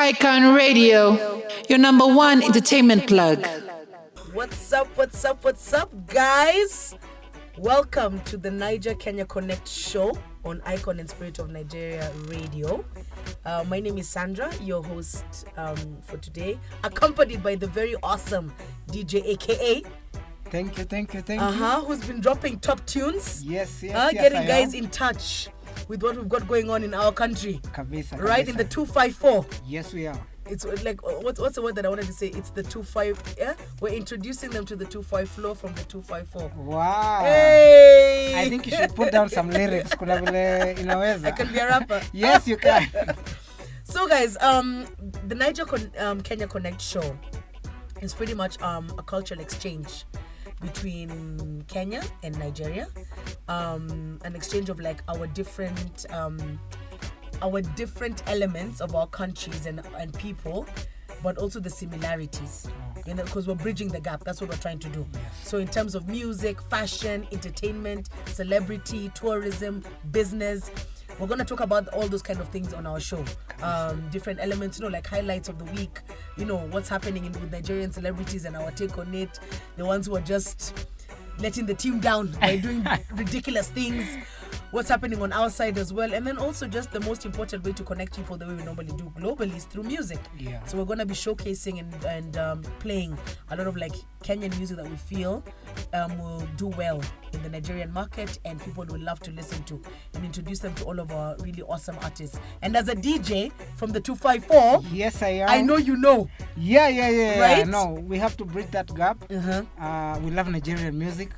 Icon Radio, your number one entertainment plug. What's up, guys? Welcome to the Niger Kenya Konnekt show on Icon and Spirit of Nigeria Radio. My name is Sandra, your host for today, accompanied by the very awesome DJ A.K.A. Thank you. Who's been dropping top tunes. Yes, getting guys in touch with what we've got going on in our country. Kabisa. Right, in the 254. Yes, we are. It's like, what's the word that I wanted to say? It's the 25, yeah? We're introducing them to the 25 floor from the 254. Wow. Hey! I think you should put down some lyrics. Kuna vile inaweza. I can be a rapper. Yes, you can. So guys, the Niger Kenya Konnekt show is pretty much a cultural exchange between Kenya and Nigeria. An exchange of like our different elements of our countries and people, but also the similarities, you know, because we're bridging the gap. That's what we're trying to do. Yes. So in terms of music, fashion, entertainment, celebrity, tourism, business, we're going to talk about all those kind of things on our show. Different elements, you know, like highlights of the week, you know, what's happening with Nigerian celebrities and our take on it, the ones who are just letting the team down by doing ridiculous things, what's happening on our side as well, and then also just the most important way to connect people the way we normally do globally is through music. Yeah. So we're going to be showcasing and playing a lot of like Kenyan music that we feel will do well in the Nigerian market and people will love to listen to, and introduce them to all of our really awesome artists. And as a DJ from the 254, yes, I am. I know you know. Yeah. Right? No, we have to bridge that gap. Uh-huh. We love Nigerian music.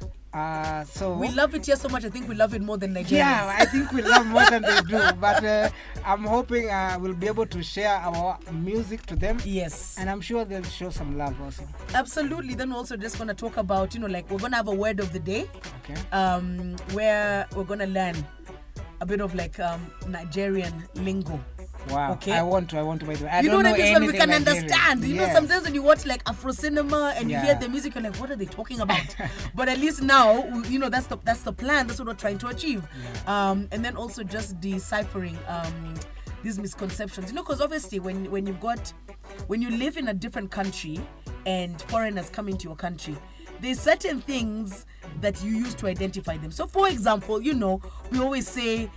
So we love it here so much. I think we love it more than Nigerians. Yeah, I think we love more than they do. But I'm hoping we'll be able to share our music to them. Yes. And I'm sure they'll show some love also. Absolutely. Then we're also just going to talk about, you know, like we're going to have a word of the day. Okay. Where we're going to learn a bit of like Nigerian lingo. Wow. Okay. I want to by the way. You know what I mean? So we can Nigerian. understand. You know, Yes. sometimes when you watch like Afro cinema and you hear the music, you're like, what are they talking about? But at least now, you know, that's the plan. That's what we're trying to achieve. Yeah. And then also just deciphering these misconceptions. You know, because obviously when you live in a different country and foreigners come into your country, there's certain things that you use to identify them. So for example, you know, we always say,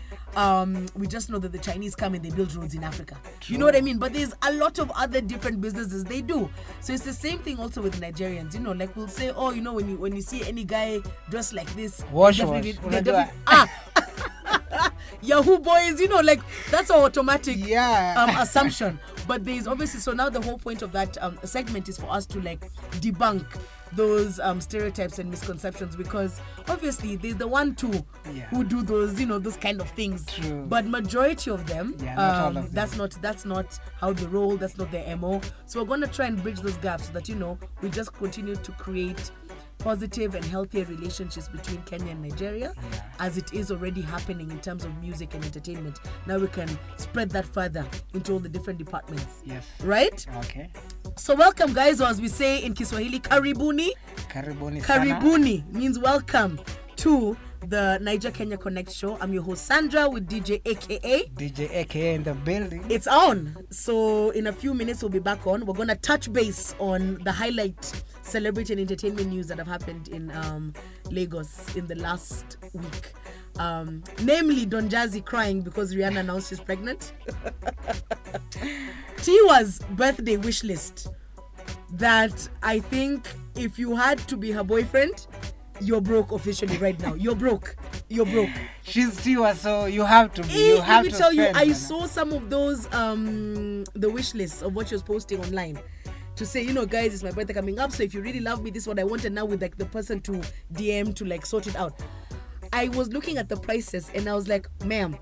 we just know that the Chinese come and they build roads in Africa. True. You know what I mean? But there's a lot of other different businesses they do. So it's the same thing also with Nigerians. You know, like we'll say, oh, you know, when you see any guy dressed like this, Wash. Yahoo boys, you know, like that's our automatic assumption. But there's obviously, so now the whole point of that segment is for us to like debunk those stereotypes and misconceptions, because obviously there's the 1-2 who do those, you know, those kind of things. True. But majority of them, not all of them. that's not how they roll. That's not their MO. So we're gonna try and bridge those gaps so that, you know, we just continue to create positive and healthier relationships between Kenya and Nigeria, as it is already happening in terms of music and entertainment. Now we can spread that further into all the different departments. Yes. Right? Okay. So welcome, guys, or as we say in Kiswahili, karibuni. Karibuni sana. Karibuni means welcome to the Niger Kenya Konnekt show. I'm your host Sandra with DJ A.K.A. DJ A.K.A. in the building. It's on. So in a few minutes we'll be back on. We're gonna touch base on the highlight celebrity and entertainment news that have happened in Lagos in the last week. Namely Don Jazzy crying because Rihanna announced she's pregnant. Tiwa's birthday wish list that I think if you had to be her boyfriend, you're broke officially right now. You're broke. She's Tiwa, so you have to be. Let me tell you, I saw some of those the wish lists of what she was posting online to say, you know, guys, it's my birthday coming up, so if you really love me, this is what I wanted now, with like the person to DM to like sort it out. I was looking at the prices and I was like, ma'am,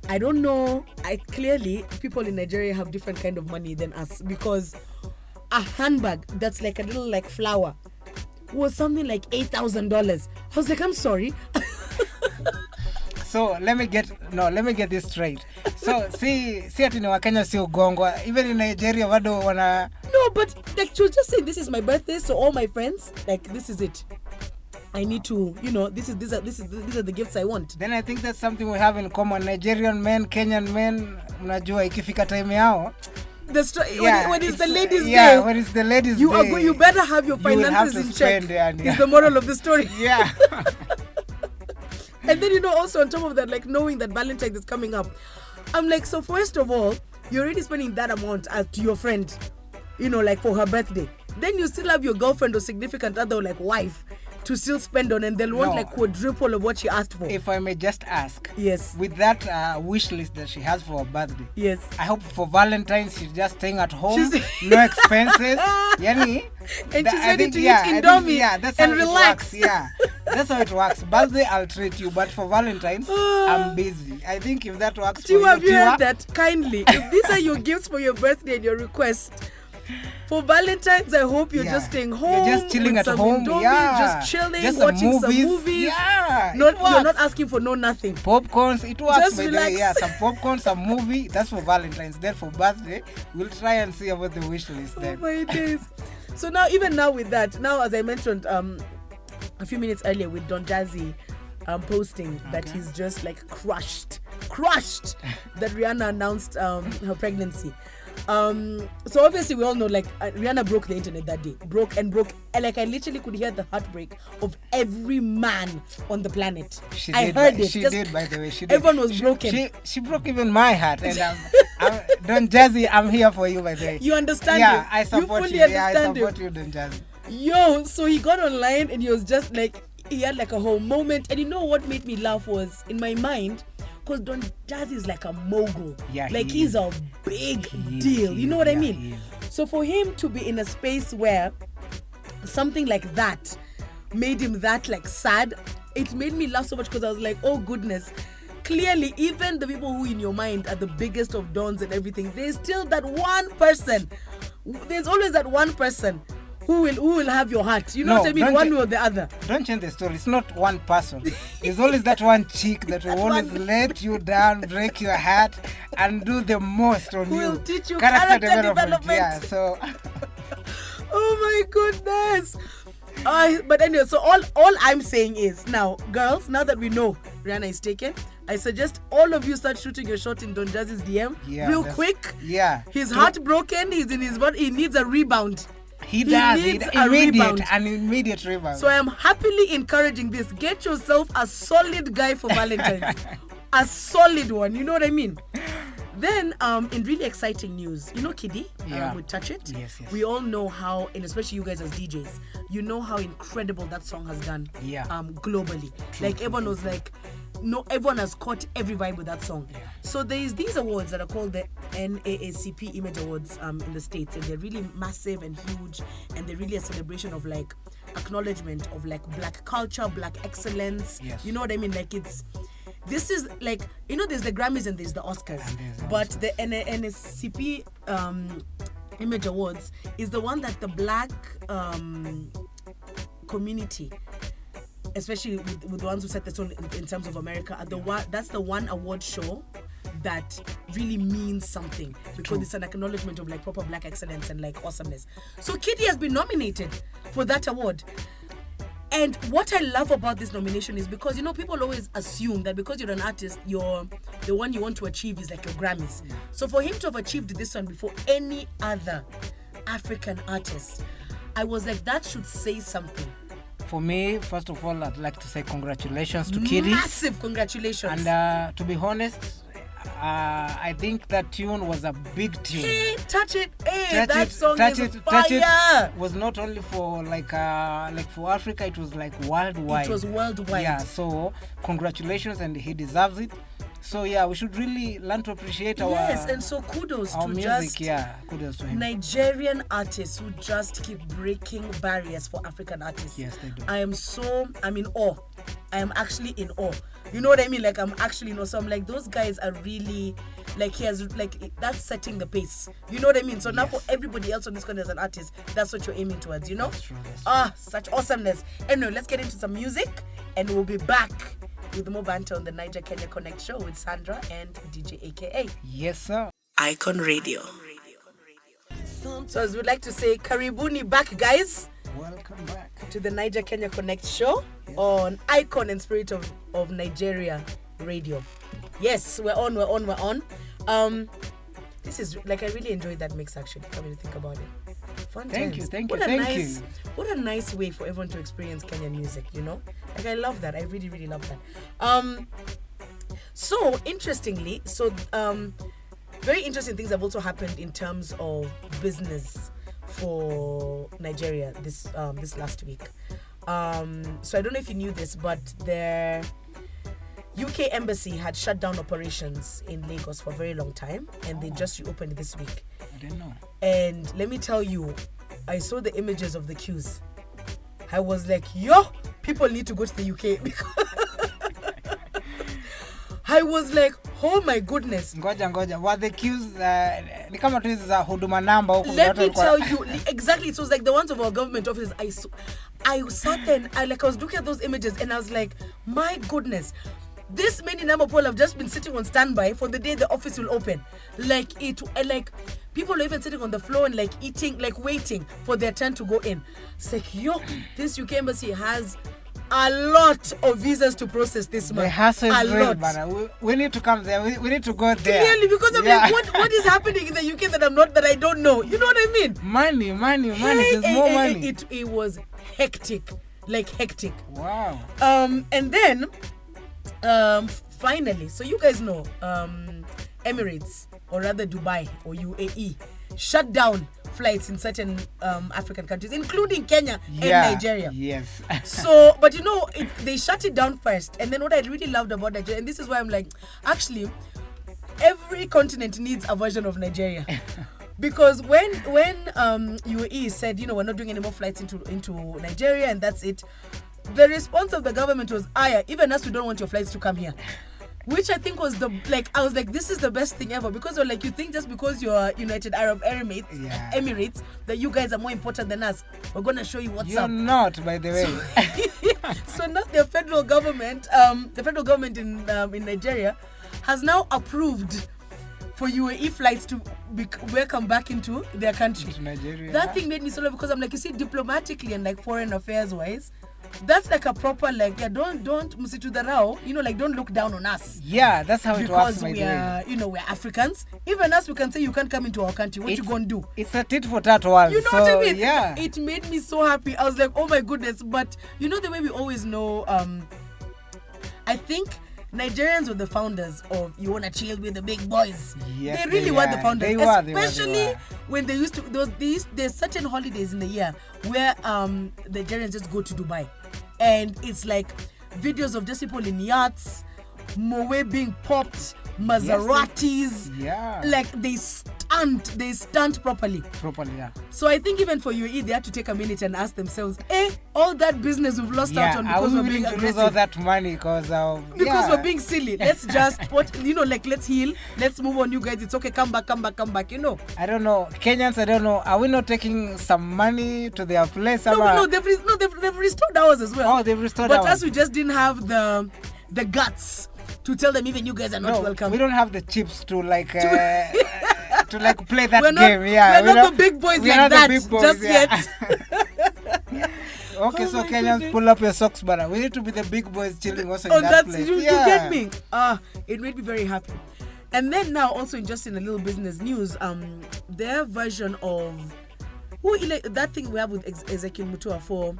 I don't know. Clearly people in Nigeria have different kind of money than us, because a handbag that's like a little like flower was something like $8,000. I was like, I'm sorry. So let me get this straight. So see ati ni Wakenya si ugongwa. Even in Nigeria wado wana. No, but like she was just saying, this is my birthday, so all my friends, like, this is it. I need to, you know, these are the gifts I want. Then I think that's something we have in common. Nigerian men, Kenyan men, unajua ikifika time yao when it's the ladies' yeah, day, when it's the ladies' you day, you better have your you will have finances to in check. spend, Is the moral of the story. Yeah. And then, also on top of that, like knowing that Valentine's is coming up, I'm like, so first of all, you're already spending that amount to your friend, like for her birthday. Then you still have your girlfriend or significant other or like wife to still spend on, and they'll want like quadruple of what she asked for. If I may just ask, yes, with that wish list that she has for her birthday, yes, I hope for Valentine's she's just staying at home, no expenses, yani, and she's ready to eat Indomie that's and how relax. It works. Yeah, that's how it works. Birthday I'll treat you, but for Valentine's I'm busy. I think if that works for you, have you heard that? Kindly, if these are your gifts for your birthday and your request. For Valentine's, I hope you're just staying home. You're just chilling at home. Indomie, just chilling, just watching some movies. Yeah, you're not asking for nothing. Popcorns, it works. Just by relax. The way. Yeah, some popcorn, some movie. That's for Valentine's. Then for birthday, we'll try and see about the wish list then. Oh my days. So even now with that, as I mentioned a few minutes earlier with Don Jazzy posting that he's just like crushed that Rihanna announced her pregnancy. So obviously we all know like Rihanna broke the internet that day, broke, and like I literally could hear the heartbreak of every man on the planet. I heard it. She did, by the way. She did. Everyone was broken. She broke even my heart, and Don Jazzy, I'm here for you, by the way. You understand? Yeah, I support you. Yeah, I support you, Don Jazzy. So he got online and he was just like, he had like a whole moment, and you know what made me laugh was in my mind. Because Don Jazzy is like a mogul. Yeah, he's a big deal. You know what I mean? So for him to be in a space where something like that made him that like sad, it made me laugh so much because I was like, oh goodness. Clearly, even the people who in your mind are the biggest of dons and everything, there's still that one person. There's always that one person who will have your heart. You know what I mean? One way or the other. Don't change the story. It's not one person. There's always that one chick that will always let you down, break your heart, and do the most on you. Who will teach you character development. Yeah, so... Oh my goodness. But anyway, so all I'm saying is, now, girls, now that we know Rihanna is taken, I suggest all of you start shooting your shot in Don Jazzy's DM real quick. Yeah. He's heartbroken. He's in his body. He needs a rebound. He does. Needs An immediate rebound. So I am happily encouraging this. Get yourself a solid guy for Valentine's. A solid one. You know what I mean? Then, in really exciting news, Kiddy, with Touch It. Yes. We all know how, and especially you guys as DJs, you know how incredible that song has done. Yeah. Globally. Everyone was like, no, everyone has caught every vibe with that song. Yeah. So there's these awards that are called the NAACP Image Awards in the States, and they're really massive and huge, and they're really a celebration of like acknowledgement of like black culture, black excellence. Yes. You know what I mean? This is like, there's the Grammys and there's the Oscars, but the NAACP Image Awards is the one that the black community, especially with the ones who set the tone in terms of America, that's the one award show that really means something because it's an acknowledgement of like proper black excellence and like awesomeness. So Kiddy has been nominated for that award. And what I love about this nomination is because, people always assume that because you're an artist, the one you want to achieve is like your Grammys. So for him to have achieved this one before any other African artist, I was like, that should say something. For me, first of all, I'd like to say congratulations to Kiddy. Massive congratulations. And to be honest, I think that tune was a big tune. Hey, Touch It. Hey, that song is fire. Touch It was not only for like for Africa, it was like worldwide. It was worldwide. Yeah, so congratulations, and he deserves it. So yeah, we should really learn to appreciate our and so kudos our to music. just Kudos to him. Nigerian artists who just keep breaking barriers for African artists. Yes, they do. I'm in awe. I am actually in awe. You know what I mean? Like, I'm actually in awe. So I'm like, those guys are really, like, he has, like, that's setting the pace. You know what I mean? So now for everybody else on this corner as an artist, that's what you're aiming towards, you know? That's true. Such awesomeness. Anyway, let's get into some music, and we'll be back with more banter on the Niger-Kenya Konnekt show with Sandra and DJ A.K.A. Yes, sir. Icon Radio. So as we'd like to say, karibuni back, guys. Welcome back to the Niger-Kenya Konnekt show on Icon and Spirit of Nigeria Radio. Yes, we're on. this is like, I really enjoyed that mix actually, coming to think about it. Fun Thank times. you. What a nice way for everyone to experience Kenyan music, you know? Like, I love that. I really, really love that. So interestingly, very interesting things have also happened in terms of business for Nigeria this last week. So I don't know if you knew this, but their UK embassy had shut down operations in Lagos for a very long time, and they just reopened this week. I didn't know. And let me tell you, I saw the images of the queues. I was like, yo, people need to go to the UK because I was like, oh my goodness. Ngoja. Were the queues ni kama tu hizi za huduma namba huko? Let me tell you, exactly. It was like the ones of our government offices. I sat there and I was looking at those images and I was like, my goodness. This many number of people have just been sitting on standby for the day the office will open. Like people are even sitting on the floor and like eating, like waiting for their turn to go in. It's like, yo, this UK embassy has a lot of visas to process this month. The hassle is real, man. We need to come there. We need to go there. Clearly, because I'm like, what is happening in the UK that I don't know? You know what I mean? Money. There's more money. It was hectic, like hectic. Wow. And then, finally, so you guys know, Emirates, or rather Dubai or UAE, shut down flights in certain African countries, including Kenya and Nigeria. Yes. So, but you know, they shut it down first. And then what I really loved about Nigeria, and this is why I'm like, actually, every continent needs a version of Nigeria. Because when UAE said, you know, we're not doing any more flights into Nigeria and that's it, the response of the government was, even us, we don't want your flights to come here. Which I think was I was like, this is the best thing ever. Because you're like, you think just because you're United Arab Emirates, that you guys are more important than us. We're going to show you what's up. You're not, by the way. So now the federal government in Nigeria has now approved for UAE flights to welcome back into their country. To Nigeria. That thing made me so laugh because I'm like, you see, diplomatically and like foreign affairs wise, that's like a proper don't msitu dharau, you know, like don't look down on us. Yeah, that's how it works. Because we are, you know, we're Africans. Even us, we can say you can't come into our country. What you gonna do? It's a tit for tat world. You know what I mean? Yeah. It made me so happy. I was like, oh my goodness. But you know the way we always know, I think Nigerians were the founders of you wanna chill with the big boys. Yes, they really were the founders. Especially when they used to there's certain holidays in the year where the Nigerians just go to Dubai. And it's like videos of just people in yachts, Moe being popped, Maseratis. Yes, like they stunt properly. So I think even for UAE, they had to take a minute and ask themselves, all that business we've lost out on because we're being aggressive. Lose all that money because we're being silly. Let's just let's heal. Let's move on, you guys. It's okay. Come back. You know. I don't know. Kenyans, I don't know. Are we not taking some money to their place? No, they've restored ours as well. Oh, they've restored ours. But us, we just didn't have the guts to tell them even you guys are not welcome. We don't have the chips to to play that game. We're not the big boys like that just yet. Okay, so Kenyans, pull up your socks, brother. We need to be the big boys chilling also in that place. You get me? It made me very happy. And then now also in a little business news, their version of that thing we have with Ezekiel Mutua for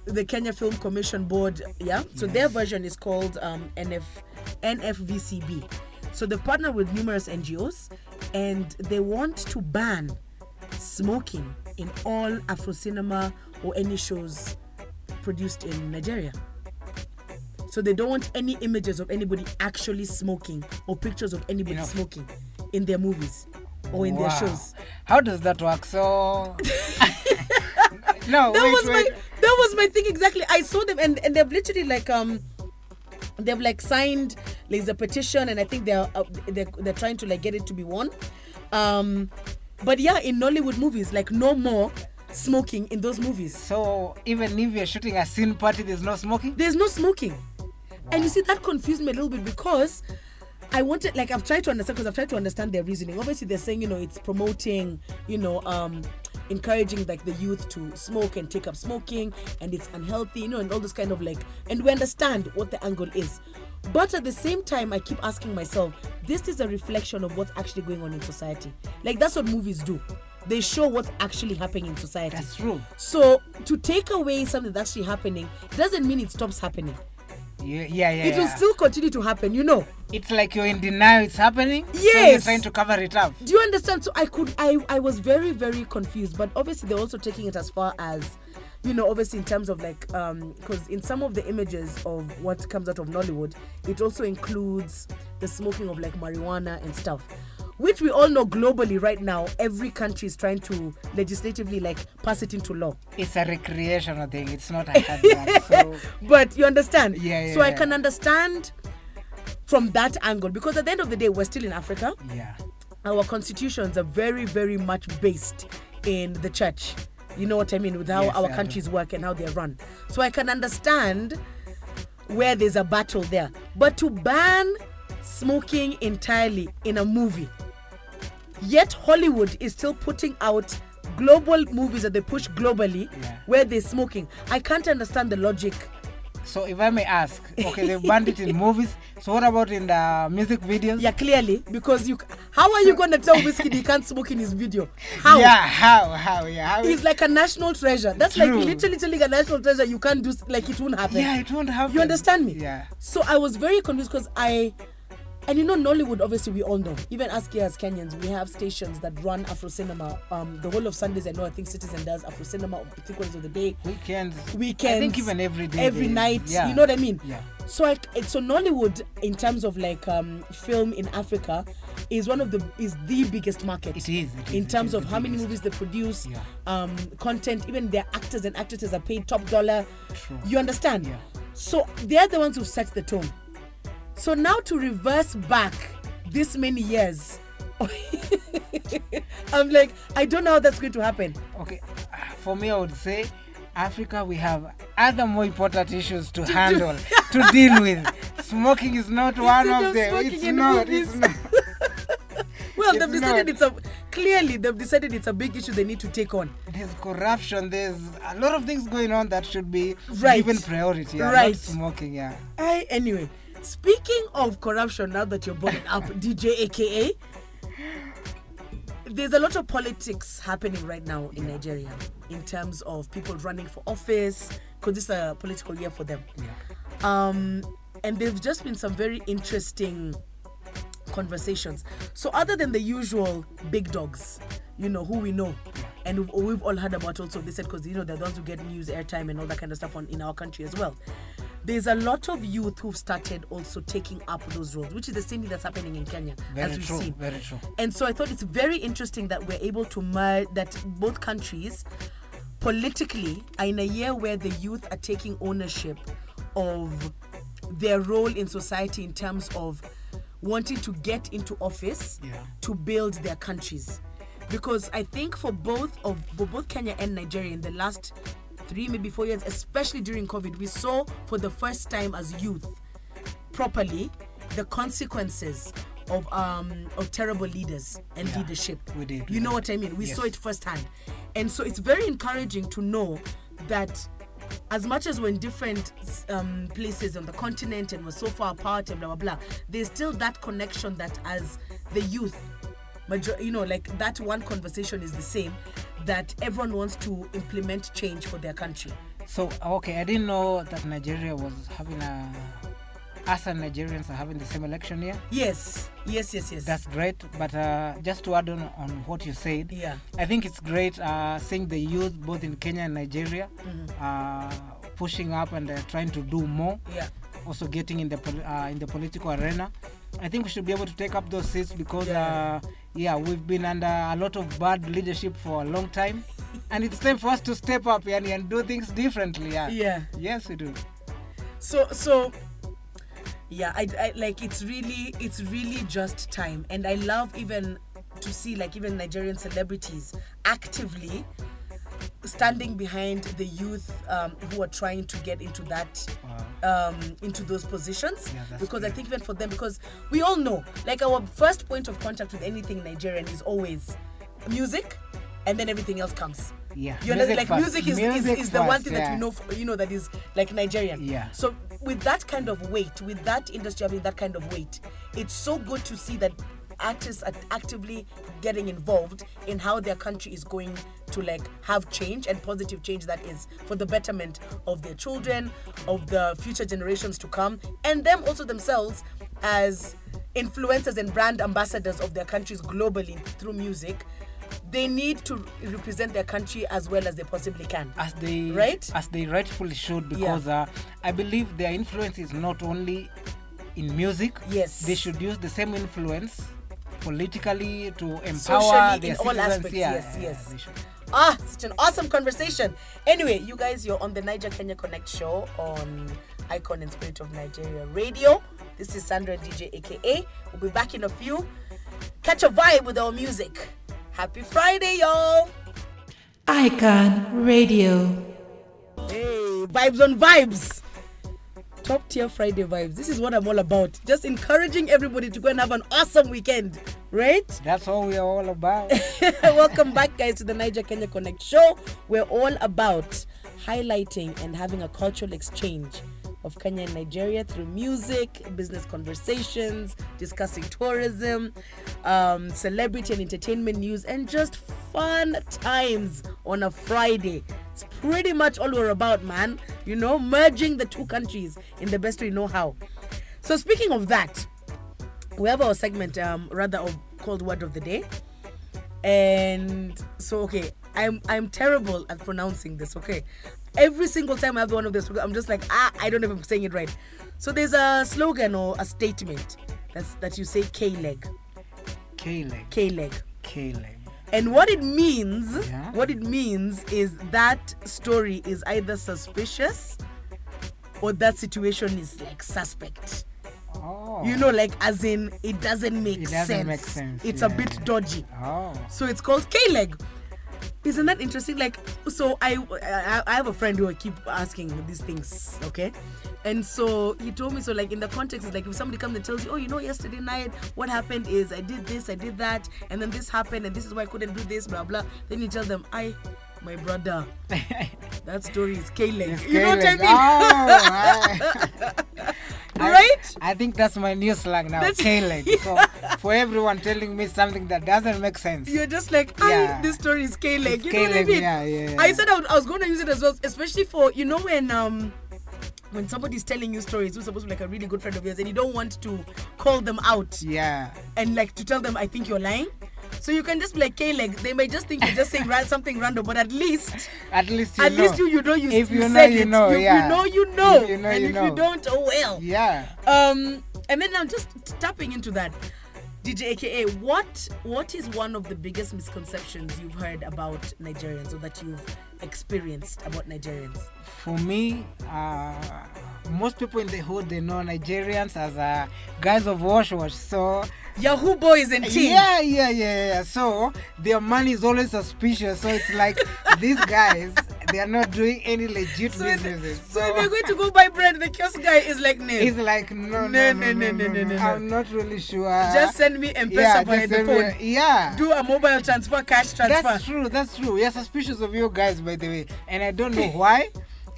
the Kenya Film Commission Board, So their version is called NFVCB. So they've partnered with numerous NGOs and they want to ban smoking in all Afro cinema or any shows produced in Nigeria. So they don't want any images of anybody actually smoking or pictures of anybody smoking in their movies or in their shows. How does that work? So that was my thing exactly. I saw them and they've literally they've signed a petition and I think they're trying to get it to be won. But in Nollywood movies, no more smoking in those movies. So even if you're shooting a scene party, there's no smoking? There's no smoking. Wow. And you see, that confused me a little bit because I wanted, I've tried to understand their reasoning. Obviously, they're saying, it's promoting, encouraging the youth to smoke and take up smoking and it's unhealthy, and all this kind of and we understand what the angle is. But at the same time, I keep asking myself, this is a reflection of what's actually going on in society. Like, that's what movies do. They show what's actually happening in society. That's true. So to take away something that's actually happening doesn't mean it stops happening. Yeah. It will still continue to happen, you know. It's like you're in denial it's happening. Yes. So you're trying to cover it up. Do you understand? So I was very, very confused. But obviously they're also taking it as far as, you know, obviously in terms of like, because in some of the images of what comes out of Nollywood, it also includes the smoking of like marijuana and stuff, which we all know globally right now, every country is trying to legislatively like pass it into law. It's a recreational thing. It's not a hard one. So But you understand? Yeah. So I can understand from that angle, because at the end of the day, we're still in Africa. yeah. Our constitutions are very, very much based in the church. You know what I mean? With how Yes, our I do. countries work and how they're run. So I can understand where there's a battle there. But to ban smoking entirely in a movie, yet Hollywood is still putting out global movies that they push globally where they're smoking. I can't understand the logic. So if I may ask, okay, they've banned it in movies. So what about in the music videos? Yeah, clearly, because how are you going to tell Whiskey he can't smoke in his video? How? Yeah, how? Yeah, how? He's like a national treasure. That's True. like literally telling a national treasure you can't do, like it won't happen. Yeah, it won't happen. You understand me? Yeah. So I was very confused because and you know, Nollywood, obviously we all know, even as Kenyans, we have stations that run Afro cinema. The whole of Sundays, I know, I think Citizen does Afro cinema 3 quarters of the day. Weekends. I think even every day. every night. Yeah. You know what I mean? Yeah. So so Nollywood, in terms of like film in Africa, is the biggest market. It is. In terms of the how many biggest. movies they produce, Yeah. content, even their actors and actresses are paid top dollar. True. You understand? Yeah. So they're the ones who set the tone. So now to reverse back this many years, I'm like, I don't know how that's going to happen. Okay, for me, I would say Africa, we have other more important issues to handle, to deal with. Smoking is not one Instead of of them. smoking It's in not. movies. It's not. Well, It's they've decided not. they've decided it's a big issue they need to take on. There's corruption. There's a lot of things going on that should be Right. given priority. Yeah, Right. Not smoking. Yeah. Anyway, speaking of corruption, now that you're bringing up DJ A.K.A, there's a lot of politics happening right now in Nigeria in terms of people running for office, because this is a political year for them. Yeah. And there've just been some very interesting conversations. So other than the usual big dogs, you know, who we know, and we've all heard about also, they said, because, you know, they're the ones who get news, airtime and all that kind of stuff in our country as well. There's a lot of youth who've started also taking up those roles, which is the same thing that's happening in Kenya, Very as we've true. seen. Very true. And so I thought it's very interesting that we're able to merge, that both countries politically are in a year where the youth are taking ownership of their role in society in terms of wanting to get into office to build their countries. Because I think for both Kenya and Nigeria in the last 3, maybe 4 years, especially during COVID, we saw for the first time as youth properly the consequences of terrible leaders and leadership. We did. You know what I mean? We Yes. saw it firsthand. And so it's very encouraging to know that as much as we're in different places on the continent and we're so far apart and blah, blah, blah, there's still that connection that as the youth, you know, like that one conversation is the same, that everyone wants to implement change for their country. So, okay, I didn't know that Nigeria was having us and Nigerians are having the same election year. Yes. That's great. But just to add on what you said, I think it's great seeing the youth both in Kenya and Nigeria pushing up and trying to do more. Yeah. Also getting in the political arena. I think we should be able to take up those seats because we've been under a lot of bad leadership for a long time, and it's time for us to step up and do things differently. Yeah. Yes, we do. So yeah, I like it's really just time, and I love even to see like even Nigerian celebrities actively standing behind the youth who are trying to get into that into those positions, because I think even for them, because we all know like our first point of contact with anything Nigerian is always music, and then everything else comes. Yeah, you know, like music is the one thing that we know. know, that is like Nigerian. Yeah. So with that kind of weight, with that industry having that kind of weight, it's so good to see that artists are actively getting involved in how their country is going to like have change, and positive change that is for the betterment of their children, of the future generations to come, and them also themselves as influencers and brand ambassadors of their countries globally through music. They need to represent their country as well as they possibly can. As they rightfully should, because I believe their influence is not only in music. Yes. They should use the same influence politically to empower Socially, their in all citizens. aspects. Yes. They should. Such an awesome conversation. Anyway, you guys, you're on the Kenya Konnekt show on Icon and Spirit of Nigeria Radio. This is Sandra and DJ A.K.A. We'll be back in a few. Catch a vibe with our music. Happy Friday, y'all. Icon Radio. Hey, vibes on vibes. Top tier Friday vibes. This is what I'm all about. Just encouraging everybody to go and have an awesome weekend, right? That's all we are all about. Welcome back, guys, to the Kenya Konnekt show. We're all about highlighting and having a cultural exchange of Kenya and Nigeria through music, business conversations, discussing tourism, celebrity and entertainment news, and just fun times on a Friday. It's pretty much all we're about, man. You know, merging the two countries in the best way we know how. So speaking of that, we have our segment, called Word of the Day. And so, okay, I'm terrible at pronouncing this, okay? Every single time I have one of this, I'm just like, I don't know if I'm saying it right. So there's a slogan or a statement that you say K-leg. K-leg. K-leg. K-leg. And what it means is that story is either suspicious or that situation is like suspect. Oh. You know, like as in it doesn't make sense. It's a bit dodgy. Oh. So it's called K-leg. Isn't that interesting? Like, so I have a friend who I keep asking these things, okay? And so he told me, so like in the context, it's like if somebody comes and tells you, oh, you know, yesterday night, what happened is I did this, I did that, and then this happened, and this is why I couldn't do this, blah, blah. Then you tell them, my brother, that story is K-leg. It's you know K-leg. what I mean? Right? I think that's my new slang now, K-leg. So for everyone telling me something that doesn't make sense, you're just like, this story is K-leg. It's You know what I K-leg, mean? yeah. I said I was going to use it as well, especially for, you know, when somebody's telling you stories who's supposed to be like a really good friend of yours and you don't want to call them out. Yeah. And like to tell them, I think you're lying. So you can just be like K-leg. They may just think you're just saying something random, but at least you know you if you said know, it. you know. You know, you know. If you know, and you if know. you don't, oh well. Yeah. And then I'm just tapping into that. DJ A.K.A, what is one of the biggest misconceptions you've heard about Nigerians or that you've experienced about Nigerians? For me, most people in the hood, they know Nigerians as guys of wash. So Yahoo boys and teens. Yeah. So their money is always suspicious. So it's like these guys, they are not doing any legit businesses. So if you're going to go buy bread, the kiosk guy is like, no. He's like, no. I'm not really sure. Just send me M-Pesa by the phone. Yeah. Do a mobile transfer, cash transfer. That's true. We are suspicious of you guys, by the way. And I don't know why.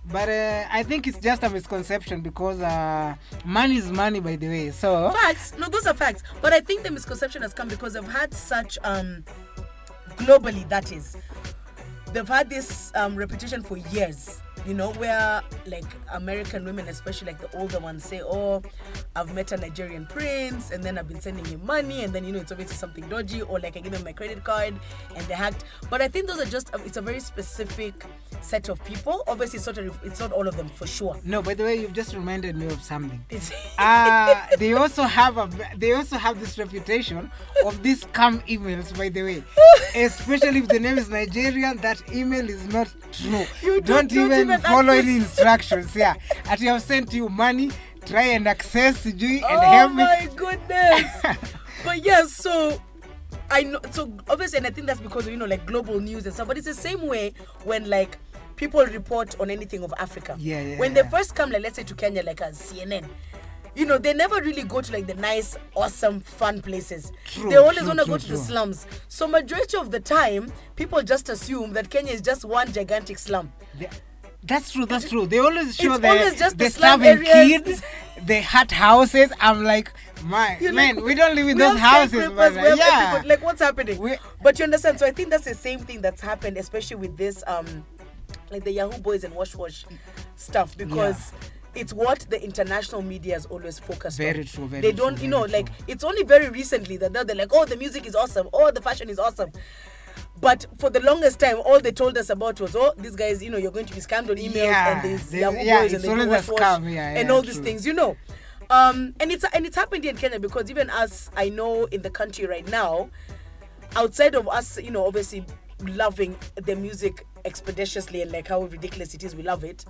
But I think it's just a misconception because money is money, by the way. So facts. No, those are facts. But I think the misconception has come because they've had such globally, that is, they've had this reputation for years. You know, where like American women, especially like the older ones, say, oh, I've met a Nigerian prince and then I've been sending him money, and then, you know, it's obviously something dodgy, or like I give them my credit card and they hacked. But I think those are just, it's a very specific set of people. Obviously, it's not all of them for sure. No, by the way, you've just reminded me of something. They also have this reputation of these scam emails, by the way. Especially if the name is Nigerian, that email is not true. You don't even follow any instructions. Yeah, and you have sent you money, try and access Zuli and help me. Oh my goodness! But yes, so I know. So obviously, and I think that's because of, you know, like global news and stuff. But it's the same way when like people report on anything of Africa. When they first come, like let's say to Kenya, like as CNN. You know, they never really go to like the nice, awesome, fun places. They always want to go to the slums. So majority of the time, people just assume that Kenya is just one gigantic slum. That's true. They always show It's always the just the the slum starving areas. kids, the hut houses. I'm like, You're man, like, we don't live in we those have houses, skyscrapers, but we have yeah. everybody- like what's happening? We- But you understand? So I think that's the same thing that's happened, especially with this like the Yahoo Boys and Wash stuff, because it's what the international media has always focused on. Very true, very They true, don't, very like true. it's only very recently that they're like, oh, the music is awesome, oh, the fashion is awesome. But for the longest time, all they told us about was, oh, these guys, you're going to be scammed on emails Yeah, and these they- Yahoo yeah, Boys it's and they do always a Wash scam, yeah, and yeah, all these true. things, and it's happened here in Kenya, because even us, I know in the country right now, outside of us, obviously loving the music expeditiously and like how ridiculous it is, we love it.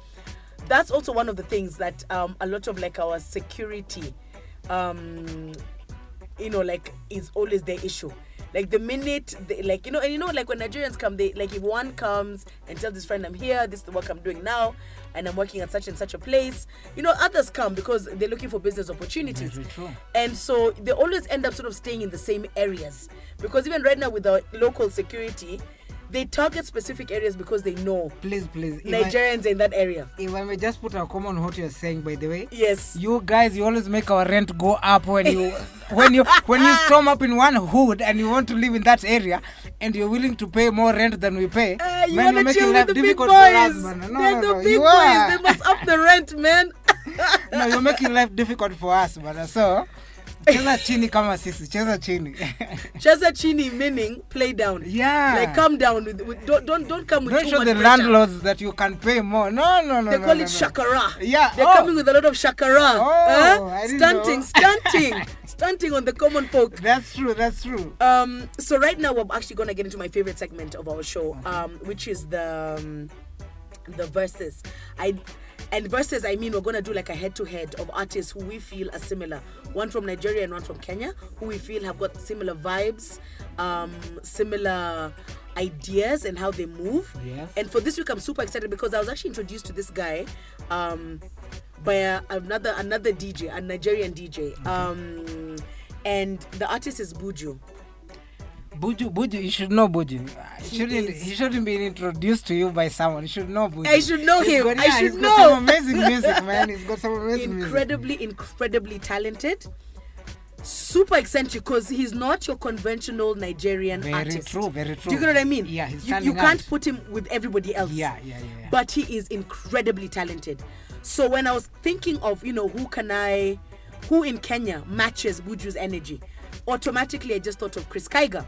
That's also one of the things that a lot of like our security, like is always their issue. Like the minute they, like and like when Nigerians come, they like if one comes and tells his friend, I'm here, this is the work I'm doing now, and I'm working at such and such a place, others come because they're looking for business opportunities. Very true. And so they always end up sort of staying in the same areas, because even right now with the local security, they target specific areas because they know Please. Nigerians in that area. If I may just put a comment on what you're saying, by the way. Yes. You guys, you always make our rent go up when you when you storm up in one hood and you want to live in that area and you're willing to pay more rent than we pay. You Man, want you're to making chill life with the big difficult for us, boys. man. They're the big you boys. are. They must up the rent, man. No, you're making life difficult for us, man. So, cheza chini kama sisi, cheza chini. Cheza chini meaning play down. Yeah. Like come down with don't come with Don't too show much the pressure. landlords that you can pay more. No. They call it shakara. Yeah. They're coming with a lot of shakara. Oh, I didn't Stunting on the common folk. That's true. So right now we're actually gonna get into my favorite segment of our show, which is the verses. Verses, I mean, we're gonna do like a head-to-head of artists who we feel are similar. One from Nigeria and one from Kenya, who we feel have got similar vibes, similar ideas and how they move. Yes. And for this week, I'm super excited because I was actually introduced to this guy by another DJ, a Nigerian DJ. And the artist is Buju. Buju, you should know Buju. He shouldn't be introduced to you by someone. You should know Buju. I should know him. He's got some amazing music, man. He's got some amazing music. Incredibly talented. Super eccentric, because he's not your conventional Nigerian artist. Very true. Do you get what I mean? Yeah, he's you can't put him with everybody else. Yeah. But he is incredibly talented. So when I was thinking of, who in Kenya matches Buju's energy, automatically I just thought of Chris Kaiga.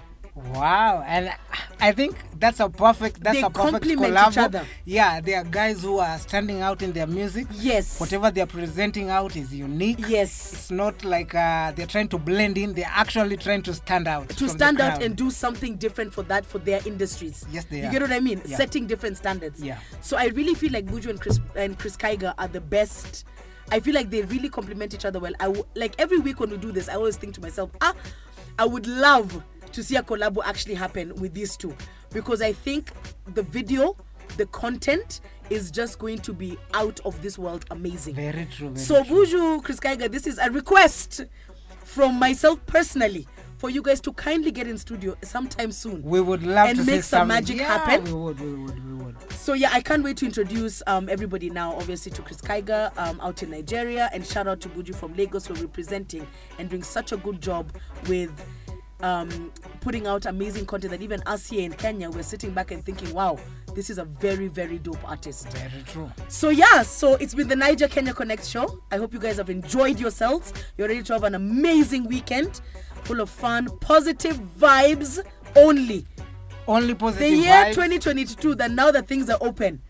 Wow, and I think that's a perfect complement collab. each other. Yeah, they are guys who are standing out in their music. Yes. Whatever they're presenting out is unique. Yes. It's not like they're trying to blend in. They're actually trying to stand out. To stand out and do something different for their industries. Yes, they are. You get what I mean? Yeah. Setting different standards. Yeah. So I really feel like Buju and Chris Kaiga are the best. I feel like they really complement each other well. Like every week when we do this, I always think to myself, I would love to see a collab actually happen with these two, because I think the video, the content is just going to be out of this world amazing. Very true. So Buju, Chris Kaiga, this is a request from myself personally for you guys to kindly get in studio sometime soon. We would love and to make see some magic happen. We would. So yeah, I can't wait to introduce everybody now, obviously, to Chris Kaiga out in Nigeria, and shout out to Buju from Lagos for representing and doing such a good job with putting out amazing content that even us here in Kenya, we're sitting back and thinking, wow, this is a very, very dope artist. Very true. So yeah, so it's been the Niger Kenya Konnekt show. I hope you guys have enjoyed yourselves. You're ready to have an amazing weekend full of fun, positive vibes only. Only positive The year vibes. 2022, that now that things are open,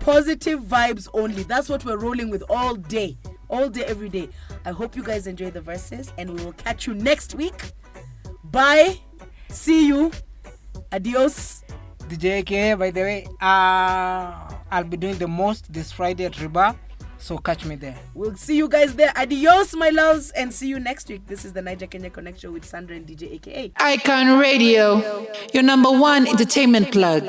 positive vibes only. That's what we're rolling with all day, every day. I hope you guys enjoy the verses, and we will catch you next week. Bye. See you. Adios. DJ A.K.A, by the way, I'll be doing the most this Friday at Riba, so catch me there. We'll see you guys there. Adios, my loves, and see you next week. This is the Niger Kenya Konnekt show with Sandra and DJ A.K.A. Icon Radio, your number one entertainment plug.